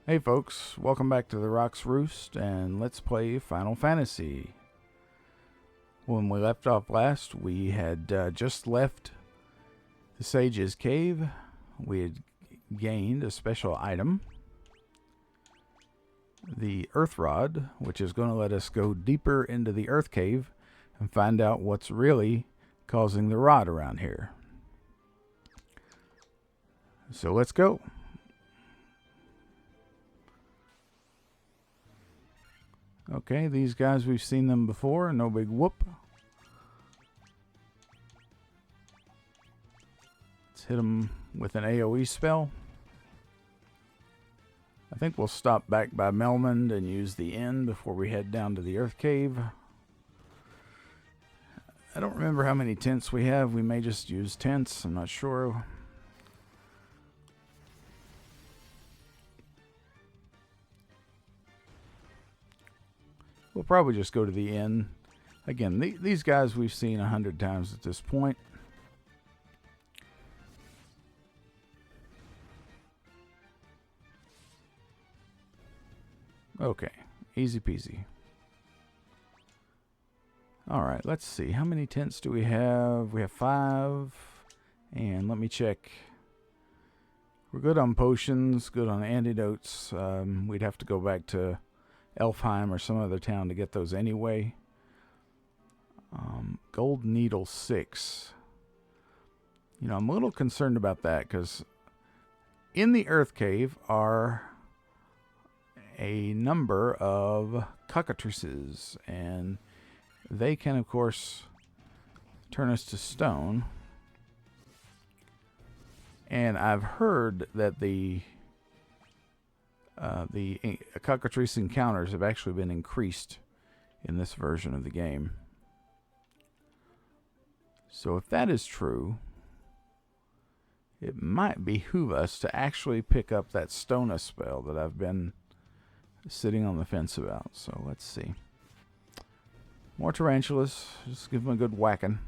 Hey folks, welcome back to the Rock's Roost, and let's play Final Fantasy. When we left off last, we had just left the Sage's Cave. We had gained a special item, the Earth Rod, which is going to let us go deeper into the Earth Cave and find out what's really causing the rot around here. So let's go. Okay, these guys, we've seen them before. No big whoop. Let's hit them with an AoE spell. I think we'll stop back by Melmond and use the inn before we head down to the Earth Cave. I don't remember how many tents we have. We may just use tents. I'm not sure. We'll probably just go to the inn. Again, these guys we've seen 100 times at this point. Okay, easy peasy. Alright, let's see. How many tents do we have? We have 5. And let me check. We're good on potions, good on antidotes. We'd have to go back to Elfheim or some other town to get those anyway. Gold Needle 6. You know, I'm a little concerned about that because in the Earth Cave are a number of cockatrices, and they can, of course, turn us to stone. And I've heard that the cockatrice encounters have actually been increased in this version of the game. So if that is true, it might behoove us to actually pick up that Stona spell that I've been sitting on the fence about. So let's see. More tarantulas. Just give them a good whacking.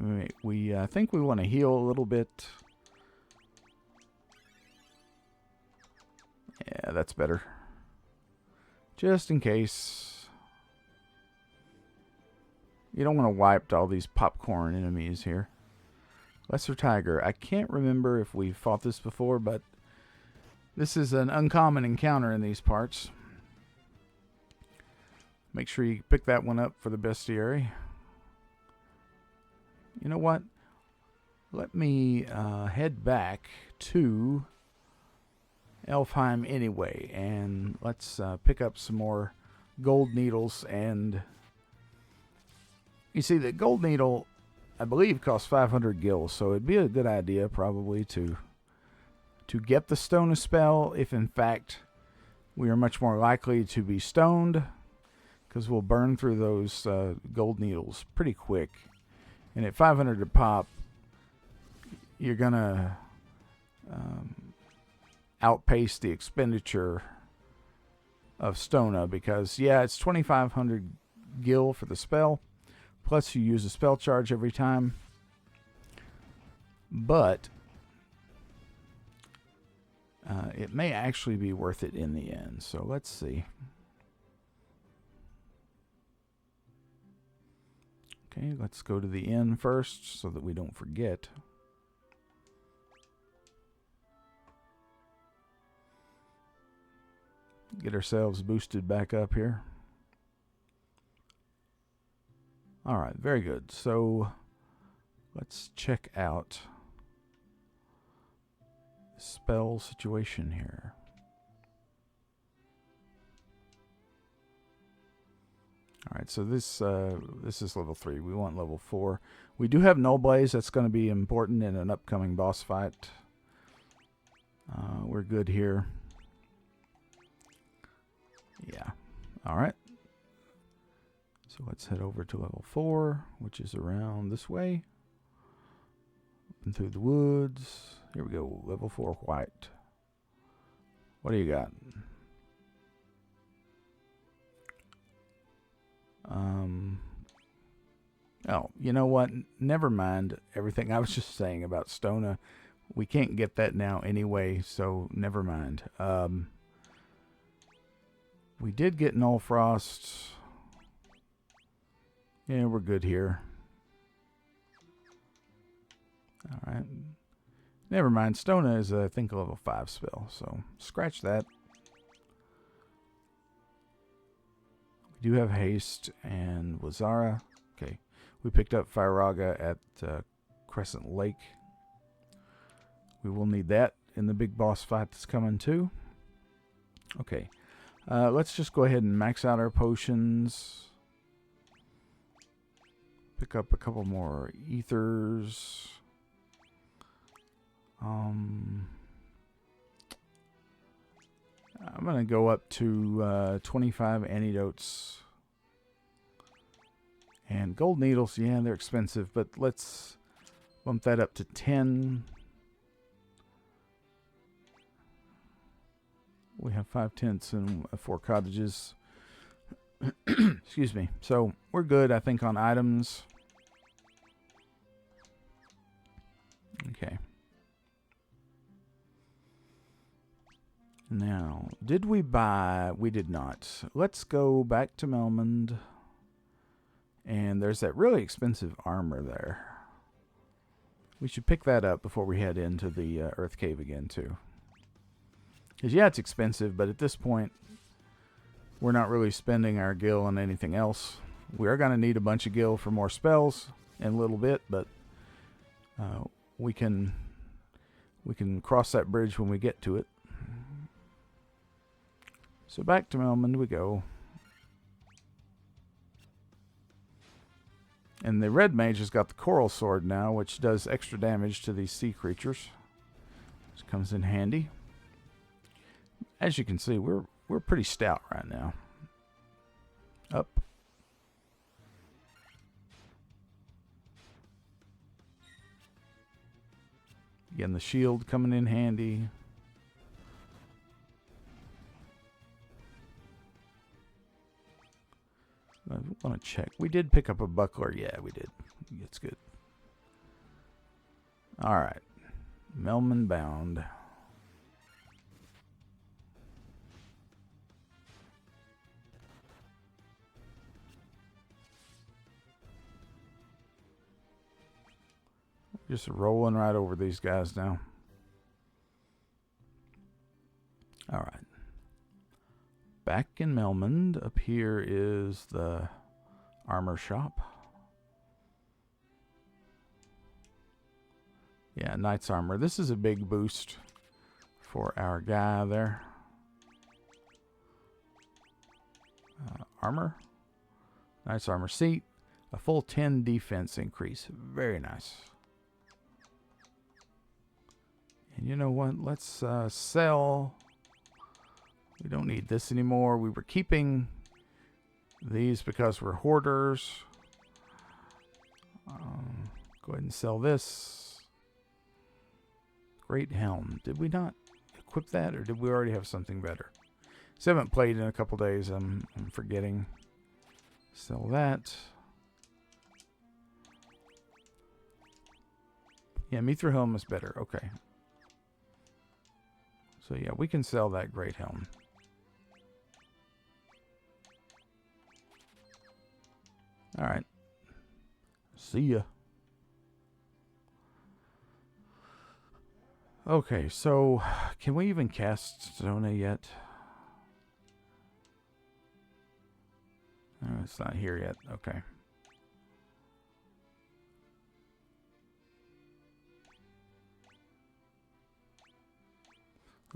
Alright, we think we want to heal a little bit. Yeah, that's better. Just in case. You don't want to wipe all these popcorn enemies here. Lesser Tiger. I can't remember if we fought this before, but this is an uncommon encounter in these parts. Make sure you pick that one up for the bestiary. You know what? Let me head back to Elfheim anyway, and let's pick up some more gold needles. And you see, the gold needle, I believe, costs 500 gil, so it'd be a good idea probably to get the Stona spell if in fact we are much more likely to be stoned, because we'll burn through those gold needles pretty quick. And at 500 a pop, you're gonna outpace the expenditure of Stona, because yeah, it's 2,500 gil for the spell, plus you use a spell charge every time, but it may actually be worth it in the end. So let's see. Okay, let's go to the inn first so that we don't forget. Get ourselves boosted back up here. Alright, very good. So let's check out the spell situation here. Alright, so this is level 3. We want level 4. We do have Null Blaze. That's going to be important in an upcoming boss fight. We're good here. Yeah. Alright. So let's head over to level 4, which is around this way. Up and through the woods. Here we go. Level 4 white. What do you got? Oh, you know what? Never mind everything I was just saying about Stona. We can't get that now anyway, so never mind. We did get Null Frost. Yeah, we're good here. Alright. Never mind. Stona is, I think, a level 5 spell, so scratch that. We do have Haste and Wazara. Okay. We picked up Firaga at Crescent Lake. We will need that in the big boss fight that's coming too. Okay. Let's just go ahead and max out our potions. Pick up a couple more ethers. I'm going to go up to 25 antidotes. And gold needles, yeah, they're expensive, but let's bump that up to 10. We have 5 tents and 4 cottages. Excuse me. So we're good, I think, on items. Okay. Now, did we buy? We did not. Let's go back to Melmond. And there's that really expensive armor there. We should pick that up before we head into the Earth Cave again, too. Because, yeah, it's expensive, but at this point, we're not really spending our gil on anything else. We are going to need a bunch of gil for more spells in a little bit, but we can cross that bridge when we get to it. So back to Melmond we go. And the red mage has got the coral sword now, which does extra damage to these sea creatures. This comes in handy. As you can see, we're pretty stout right now. Up. Again, the shield coming in handy. I want to check. We did pick up a buckler. Yeah, we did. It's good. All right. Melmond bound. Just rolling right over these guys now. All right. Back in Melmond, up here is the armor shop. Yeah, knight's armor. This is a big boost for our guy there. Armor. Knight's armor seat. A full 10 defense increase. Very nice. And you know what? Let's sell. We don't need this anymore. We were keeping these because we're hoarders. Go ahead and sell this. Great helm. Did we not equip that, or did we already have something better? So I haven't played in a couple days. I'm forgetting. Sell that. Yeah, Mithril helm is better. Okay. So yeah, we can sell that great helm. All right. See ya. Okay, so can we even cast Stona yet? Oh, it's not here yet. Okay.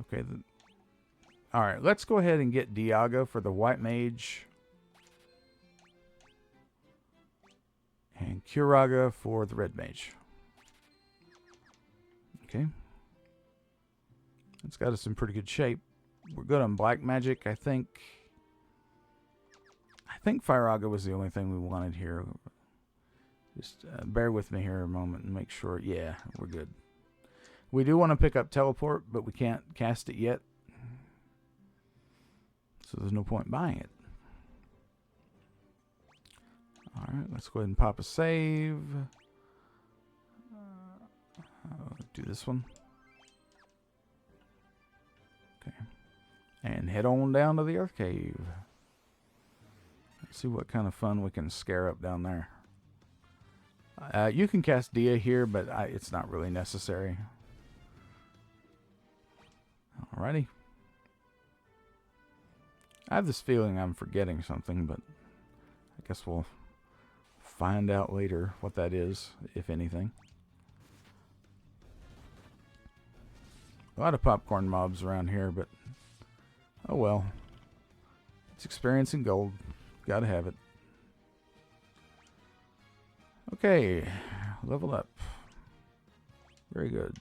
Okay. All right, let's go ahead and get Diaga for the white mage. And Curaga for the red mage. Okay. It's got us in pretty good shape. We're good on black magic, I think. I think Firaga was the only thing we wanted here. Just bear with me here a moment and make sure. Yeah, we're good. We do want to pick up teleport, but we can't cast it yet. So there's no point buying it. All Alright, let's go ahead and pop a save. Do this one. Okay. And head on down to the Earth Cave. Let's see what kind of fun we can scare up down there. You can cast Dia here, but it's not really necessary. Alrighty. I have this feeling I'm forgetting something, but I guess we'll find out later what that is, if anything. A lot of popcorn mobs around here, but oh well. It's experience in gold. Gotta have it. Okay, level up. Very good.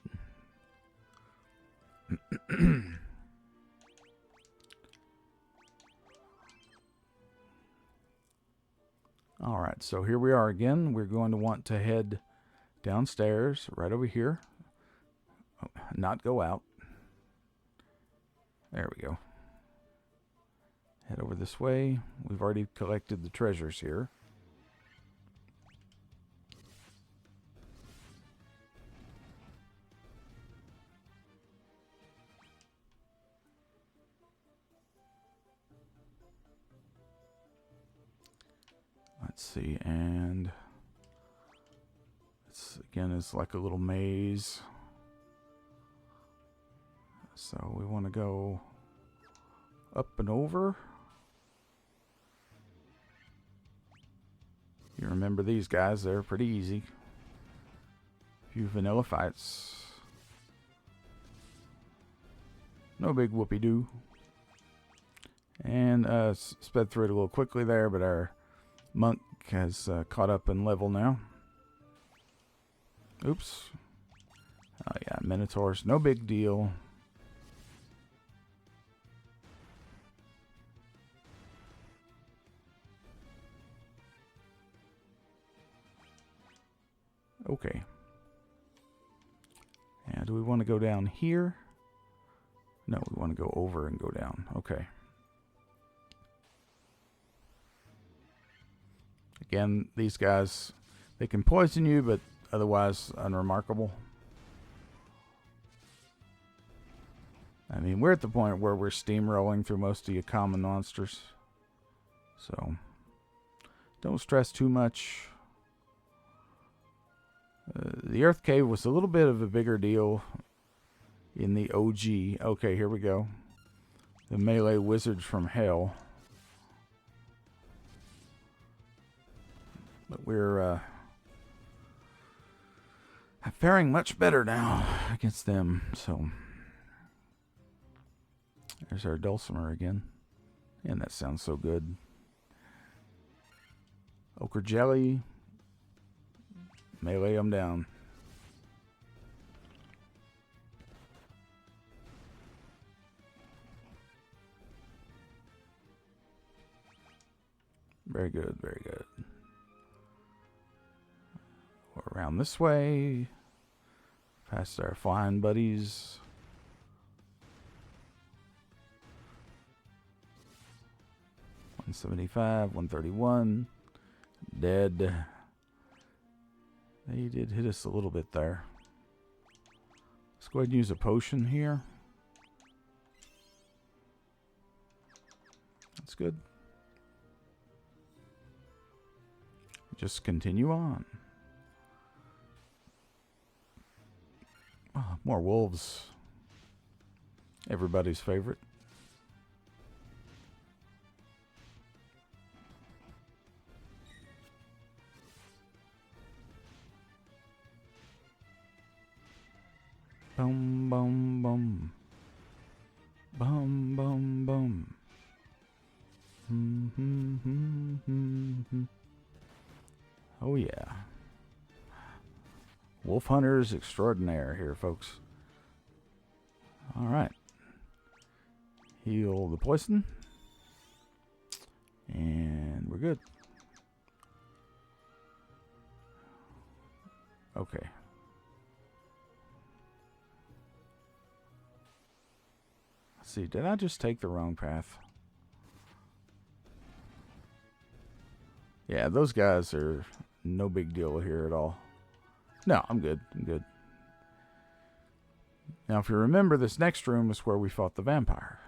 Alright, so here we are again. We're going to want to head downstairs, right over here. Not go out. There we go. Head over this way. We've already collected the treasures here. Let's see, and this again is like a little maze. So we want to go up and over. You remember these guys, they're pretty easy. A few vanilla fights. No big whoopee-doo. And sped through it a little quickly there, but our monk has caught up in level now. Oops. Oh yeah, minotaurs, no big deal. Okay. And do we want to go down here? No, we want to go over and go down. Okay. Again, these guys, they can poison you, but otherwise unremarkable. I mean, we're at the point where we're steamrolling through most of your common monsters. So, don't stress too much. The Earth Cave was a little bit of a bigger deal in the OG. Okay, here we go. The melee wizards from hell. But we're faring much better now against them. So there's our dulcimer again. And that sounds so good. Ochre jelly. Melee them down. Very good, very good. We're around this way. Past our flying buddies. $175, $131. Dead. They did hit us a little bit there. Let's go ahead and use a potion here. That's good. Just continue on. Oh, more wolves. Everybody's favorite. Boom, boom, boom. Boom, boom, boom. Oh, yeah. Wolf hunters extraordinaire here, folks. All right. Heal the poison. And we're good. Okay. Let's see, did I just take the wrong path? Yeah, those guys are no big deal here at all. No, I'm good. I'm good. Now, if you remember, this next room is where we fought the vampire.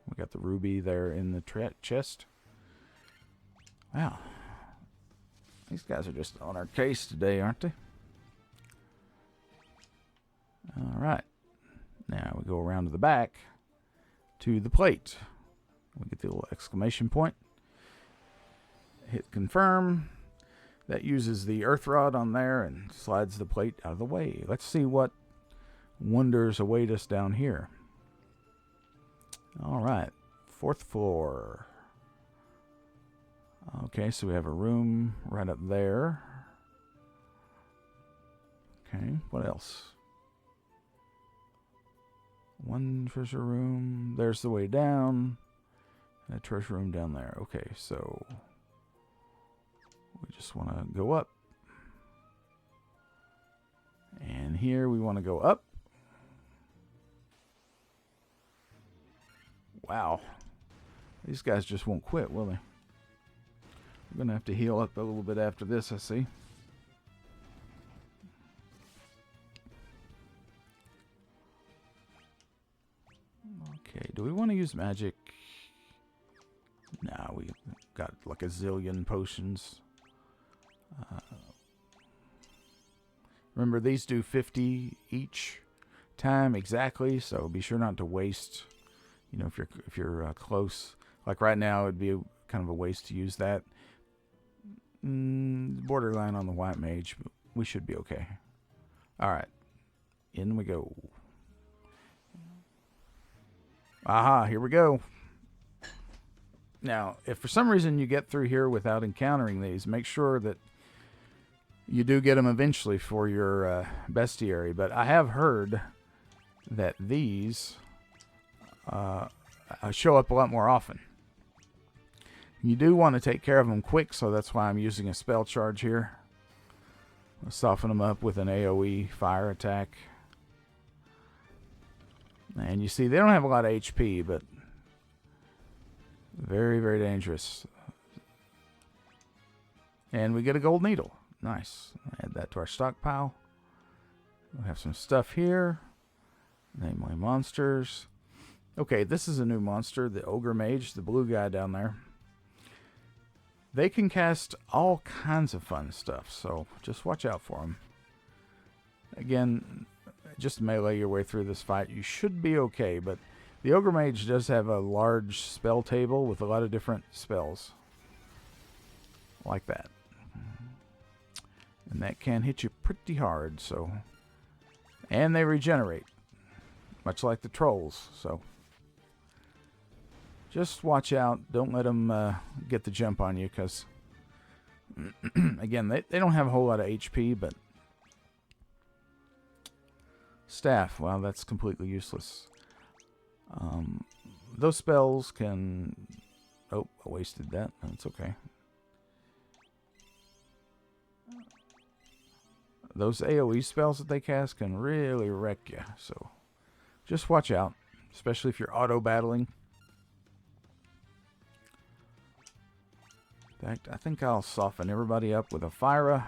We got the ruby there in the chest. Wow. These guys are just on our case today, aren't they? All right. Now we go around to the back to the plate. We get the little exclamation point. Hit confirm. That uses the earth rod on there and slides the plate out of the way. Let's see what wonders await us down here. All right. 4th floor. Okay, so we have a room right up there. Okay, what else? One treasure room. There's the way down. And a treasure room down there. Okay, so we just want to go up. And here we want to go up. Wow. These guys just won't quit, will they? We're going to have to heal up a little bit after this, I see. Okay, do we want to use magic? Nah, we got like a zillion potions. Remember, these do 50 each time exactly, so be sure not to waste. You know, if you're close, like right now, it'd be kind of a waste to use that. Borderline on the white mage, but we should be okay. All right, in we go. Aha, here we go. Now, if for some reason you get through here without encountering these, make sure that you do get them eventually for your bestiary. But I have heard that these show up a lot more often. You do want to take care of them quick, so that's why I'm using a spell charge here. I'll soften them up with an AoE fire attack. And you see, they don't have a lot of HP, but very, very dangerous. And we get a gold needle. Nice. Add that to our stockpile. We have some stuff here. Namely monsters. Okay, this is a new monster, the Ogre Mage, the blue guy down there. They can cast all kinds of fun stuff, so just watch out for them. Again, just melee your way through this fight. You should be okay, but the Ogre Mage does have a large spell table with a lot of different spells. Like that. And that can hit you pretty hard, so... And they regenerate. Much like the trolls, so... Just watch out. Don't let them get the jump on you, because... again, they don't have a whole lot of HP, but... Staff, well, that's completely useless. Those spells can... Oh, I wasted that. That's okay. Those AoE spells that they cast can really wreck you, so just watch out, especially if you're auto-battling. In fact, I think I'll soften everybody up with a Fyra.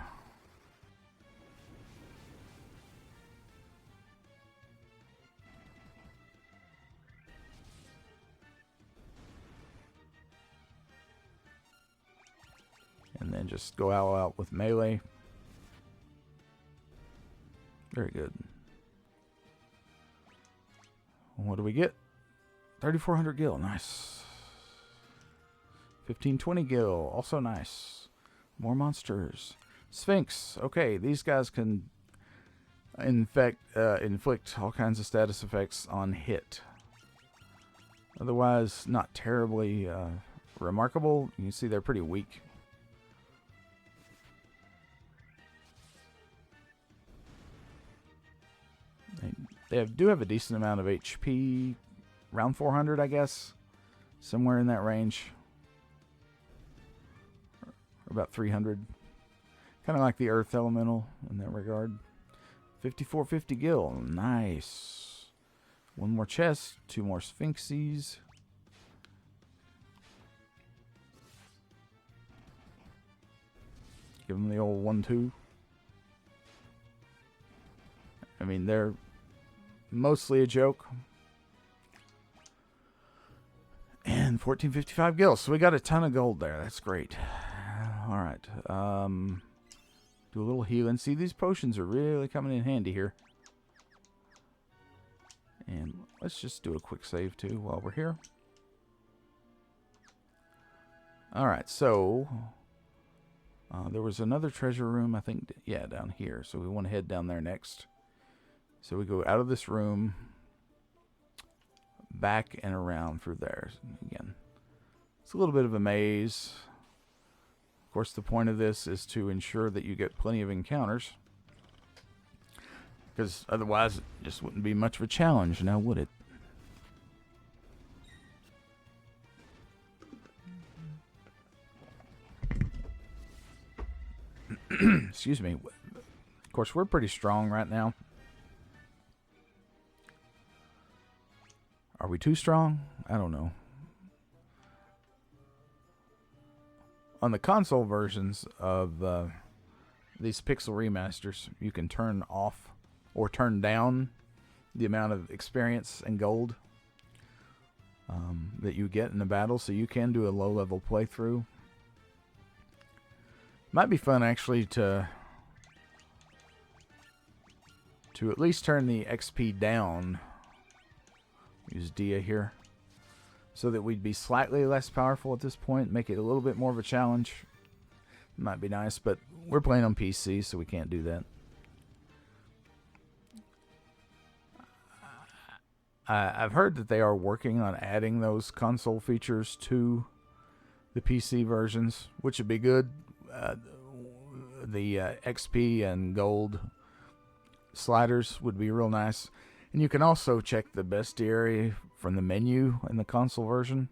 And then just go all out with melee. Very good. What do we get? 3,400 gil. Nice. 1,520 gil. Also nice. More monsters. Sphinx. Okay, these guys can inflict all kinds of status effects on hit. Otherwise, not terribly remarkable. You can see they're pretty weak. They do have a decent amount of HP, around 400, I guess, somewhere in that range, or about 300, kind of like the Earth Elemental in that regard. 5450 gil, nice. One more chest, 2 more Give them the old 1-2. I mean, they're mostly a joke. And 1455 gills. So we got a ton of gold there. That's great. All right. Do a little healing. See, these potions are really coming in handy here. And let's just do a quick save, too, while we're here. All right, so there was another treasure room, I think, yeah, down here. So we want to head down there next. So we go out of this room, back and around through there. Again, it's a little bit of a maze. Of course, the point of this is to ensure that you get plenty of encounters. Because otherwise, it just wouldn't be much of a challenge, now would it? Excuse me. Of course, we're pretty strong right now. Are we too strong? I don't know. On the console versions of these Pixel Remasters, you can turn off or turn down the amount of experience and gold that you get in the battle, so you can do a low-level playthrough. Might be fun, actually, to at least turn the XP down. Use Dia here. So that we'd be slightly less powerful at this point. Make it a little bit more of a challenge. Might be nice, but we're playing on PC, so we can't do that. I've heard that they are working on adding those console features to the PC versions, which would be good. The XP and gold sliders would be real nice. And you can also check the bestiary from the menu in the console version,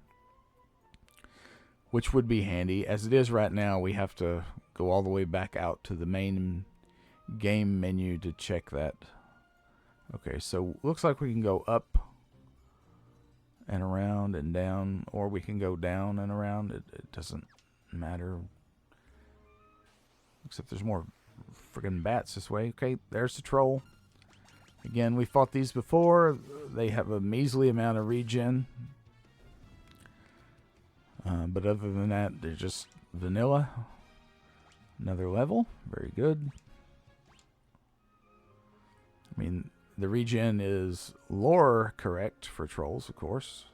which would be handy. As it is right now, we have to go all the way back out to the main game menu to check that. Okay, so looks like we can go up and around and down, or we can go down and around. It doesn't matter. Except there's more friggin' bats this way. Okay, there's the troll. Again, we fought these before. They have a measly amount of regen. But other than that, they're just vanilla. Another level. Very good. I mean, the regen is lore correct for trolls, of course.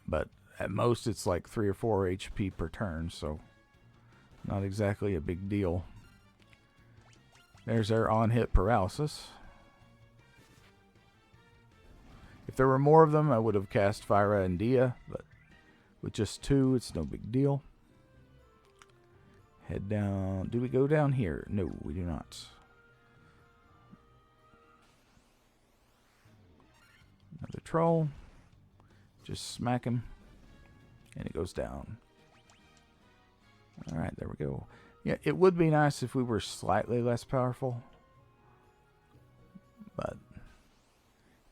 But at most, it's like 3 or 4 HP per turn, so not exactly a big deal. There's our on-hit paralysis. If there were more of them, I would have cast Fyra and Dia, but with just 2, it's no big deal. Head down. Do we go down here? No, we do not. Another troll. Just smack him. And it goes down. Alright, there we go. Yeah, it would be nice if we were slightly less powerful. But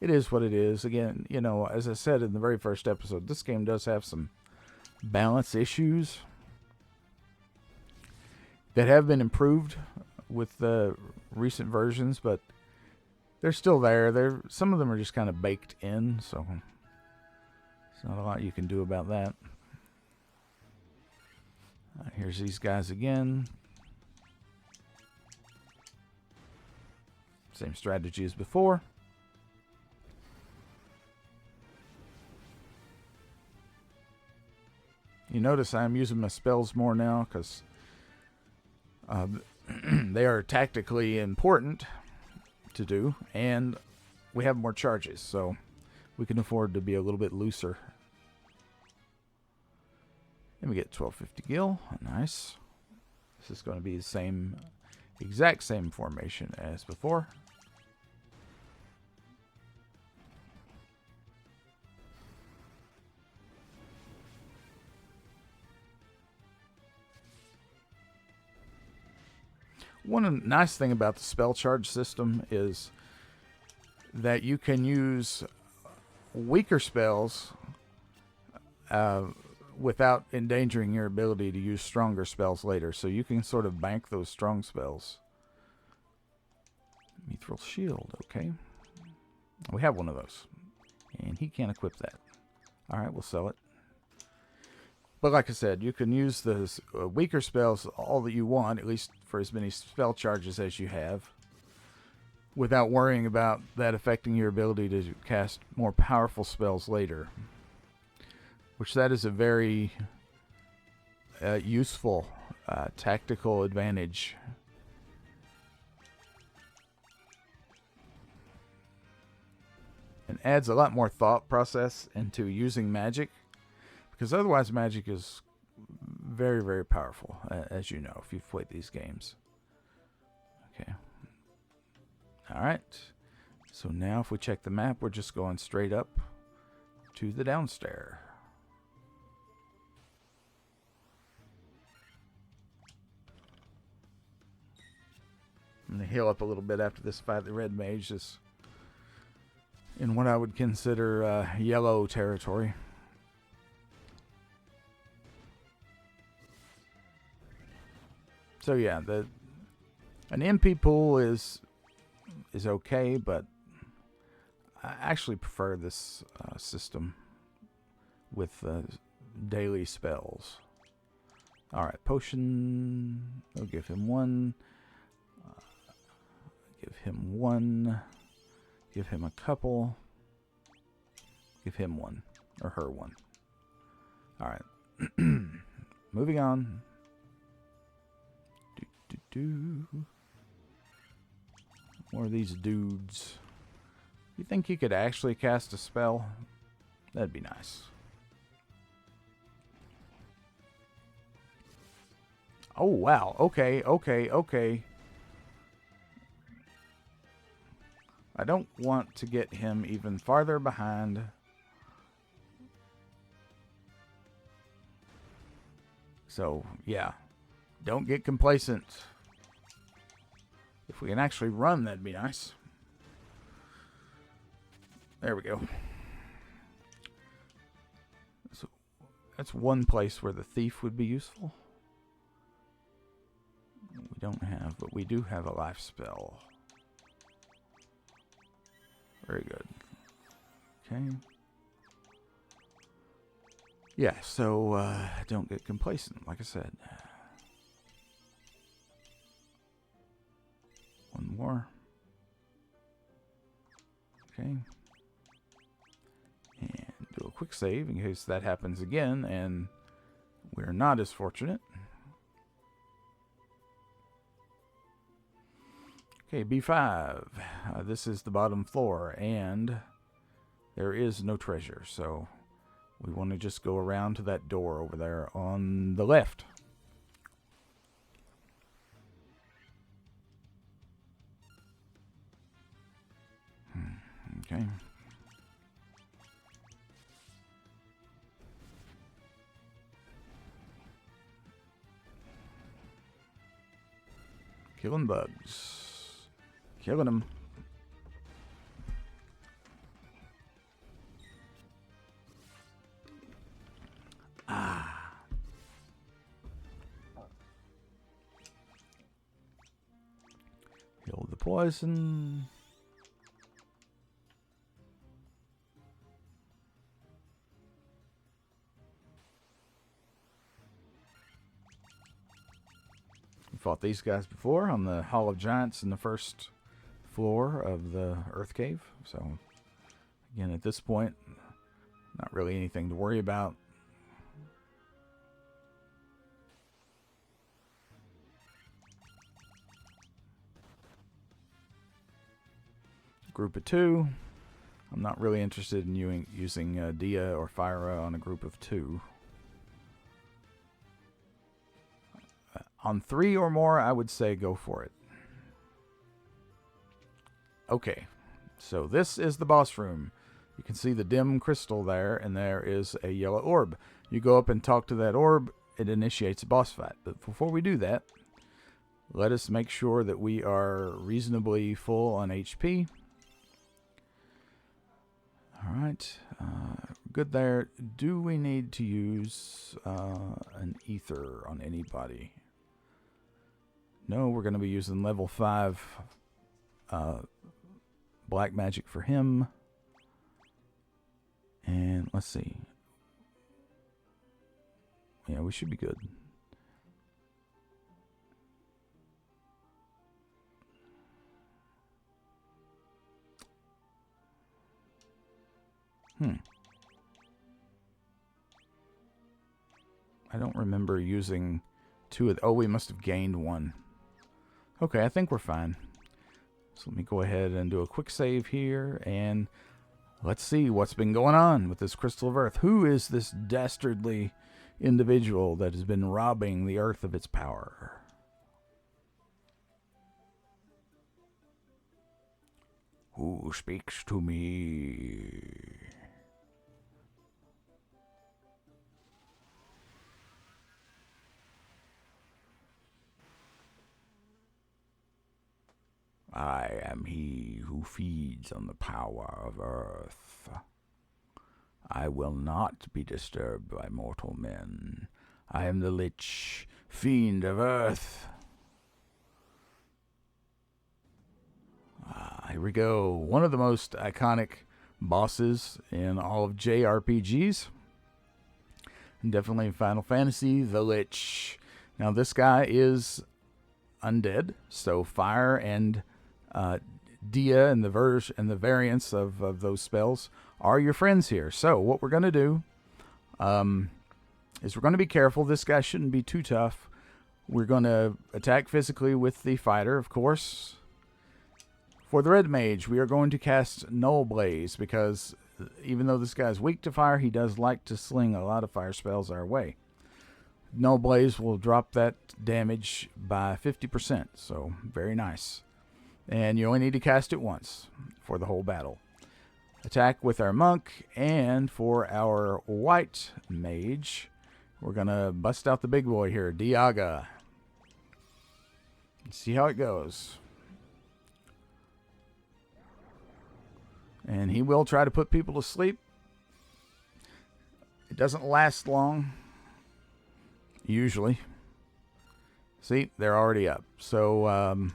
it is what it is. Again, you know, as I said in the very first episode, this game does have some balance issues that have been improved with the recent versions, but they're still there. Some of them are just kind of baked in, so there's not a lot you can do about that. Here's these guys again. Same strategy as before. You notice I'm using my spells more now because they are tactically important to do, and we have more charges, so we can afford to be a little bit looser. And we get 1250 gil. Nice. This is going to be the same, exact same formation as before. One nice thing about the spell charge system is that you can use weaker spells without endangering your ability to use stronger spells later. So you can sort of bank those strong spells. Mithril Shield, okay. We have one of those. And he can't equip that. Alright, we'll sell it. But like I said, you can use those weaker spells all that you want, at least for as many spell charges as you have, without worrying about that affecting your ability to cast more powerful spells later. Which that is a very useful tactical advantage. And adds a lot more thought process into using magic. Because otherwise magic is very, very powerful, as you know, if you've played these games. Okay. Alright. So now if we check the map, we're just going straight up to the downstairs. I'm going to heal up a little bit after this fight. The red mage is in what I would consider yellow territory. So yeah, an MP pool is okay, but I actually prefer this system with daily spells. All right, potion. I'll give him one. Give him one. Give him a couple. Give him one or her one. All right, moving on. More of these dudes. You think you could actually cast a spell? That'd be nice. Oh, wow. Okay, okay, okay. I don't want to get him even farther behind. So, yeah. Don't get complacent. If we can actually run, that'd be nice. There we go. So that's one place where the thief would be useful. We don't have, but we do have a life spell. Very good. Okay. Yeah, so don't get complacent, like I said. One more. Okay. And do a quick save in case that happens again and we're not as fortunate. Okay, B5. This is the bottom floor and there is no treasure, so we want to just go around to that door over there on the left. Okay. Killing bugs. Killing them. Ah. Heal the poison. Fought these guys before on the Hall of Giants in the first floor of the Earth Cave. So, again, at this point, not really anything to worry about. Group of two. I'm not really interested in using Dia or Fyra on a group of two. On 3 or more, I would say go for it. Okay, so this is the boss room. You can see the dim crystal there, and there is a yellow orb. You go up and talk to that orb, it initiates a boss fight. But before we do that, let us make sure that we are reasonably full on HP. Alright, good there. Do we need to use an ether on anybody? No, we're going to be using level 5 black magic for him. And let's see. Yeah, we should be good. I don't remember using 2 of... Oh, we must have gained 1. Okay, I think we're fine. So let me go ahead and do a quick save here, and let's see what's been going on with this Crystal of Earth. Who is this dastardly individual that has been robbing the Earth of its power? Who speaks to me? I am he who feeds on the power of Earth. I will not be disturbed by mortal men. I am the Lich, fiend of Earth. Here we go. One of the most iconic bosses in all of JRPGs. And definitely in Final Fantasy, the Lich. Now this guy is undead, so fire and Dia and the variants of those spells are your friends here. So what we're going to do is we're going to be careful. This guy shouldn't be too tough. We're going to attack physically with the fighter, of course. For the red mage, we are going to cast Null Blaze, because even though this guy's weak to fire, he does like to sling a lot of fire spells our way. Null Blaze will drop that damage by 50%, so very nice. And you only need to cast it once for the whole battle. Attack with our monk, and for our white mage, we're going to bust out the big boy here, Diaga. See how it goes. And he will try to put people to sleep. It doesn't last long, usually. See, they're already up. So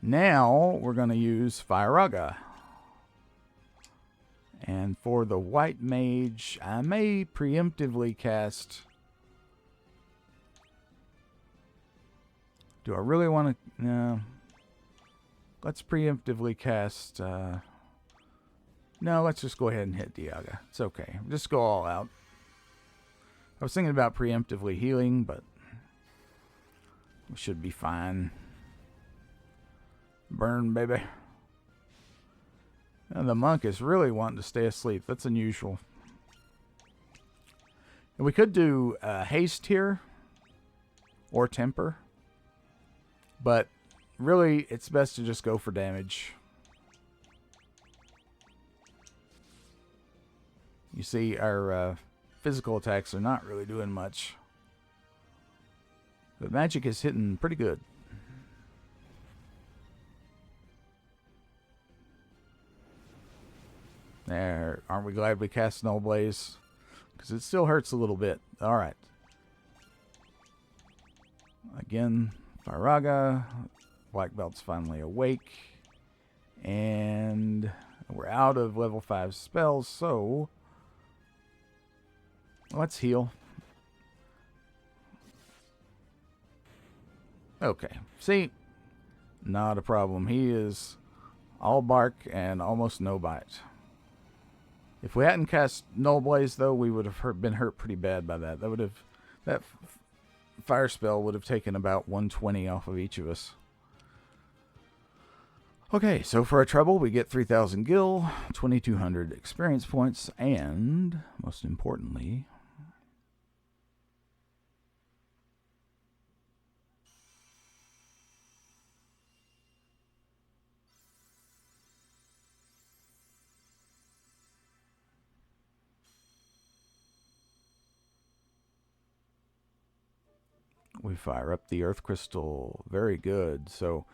now we're going to use Firaga. And for the white mage, I may preemptively cast... Do I really want to... No. Let's preemptively cast... No, let's just go ahead and hit Diaga. It's okay. Just go all out. I was thinking about preemptively healing, but we should be fine. Burn, baby. And the monk is really wanting to stay asleep. That's unusual. And we could do haste here, or temper. But really, it's best to just go for damage. You see, our physical attacks are not really doing much. But magic is hitting pretty good. There. Aren't we glad we cast Null Blaze? Because it still hurts a little bit. Alright. Again, Firaga. Black Belt's finally awake. And we're out of level 5 spells, so... Let's heal. Okay. See? Not a problem. He is all bark and almost no bite. If we hadn't cast Null Blaze, though, we would have been hurt pretty bad by that. That fire spell would have taken about 120 off of each of us. Okay, so for our trouble, we get 3,000 gil, 2,200 experience points, and, most importantly... we fire up the Earth Crystal. Very good. So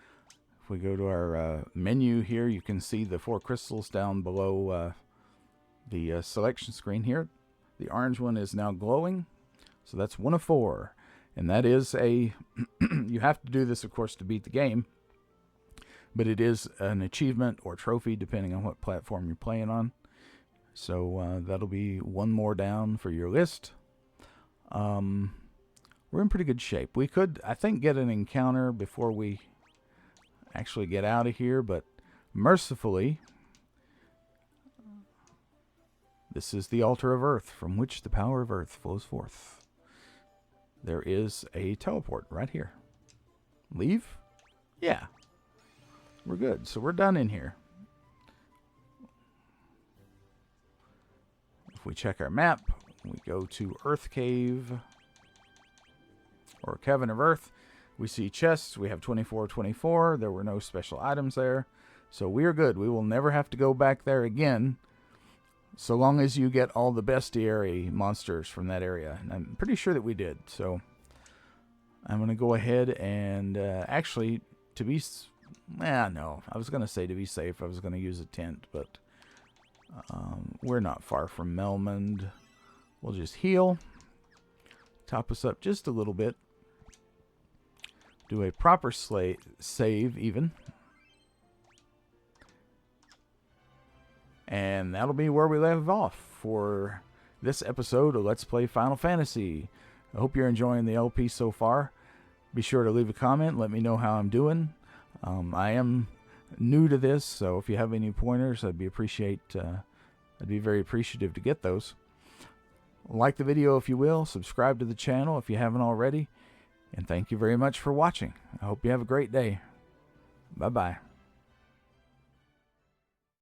if we go to our menu here, you can see the 4 crystals down below the selection screen here. The orange one is now glowing, so that's 1 of 4. And that is a, you have to do this, of course, to beat the game, but it is an achievement or trophy, depending on what platform you're playing on. So that'll be 1 more down for your list. We're in pretty good shape. We could, I think, get an encounter before we actually get out of here, but mercifully, this is the altar of Earth, from which the power of Earth flows forth. There is a teleport right here. Leave? Yeah. We're good. So we're done in here. If we check our map, we go to Earth Cave, or Cavern of Earth. We see chests. We have 2424. There were no special items there. So we are good. We will never have to go back there again, so long as you get all the bestiary monsters from that area. And I'm pretty sure that we did. So I'm going to go ahead and actually, to be... no. I was going to say to be safe, I was going to use a tent, but we're not far from Melmond. We'll just heal. Top us up just a little bit. Do a proper save, even. And that'll be where we leave off for this episode of Let's Play Final Fantasy. I hope you're enjoying the LP so far. Be sure to leave a comment. Let me know how I'm doing. I am new to this, so if you have any pointers, I'd be very appreciative to get those. Like the video if you will. Subscribe to the channel if you haven't already. And thank you very much for watching. I hope you have a great day. Bye-bye.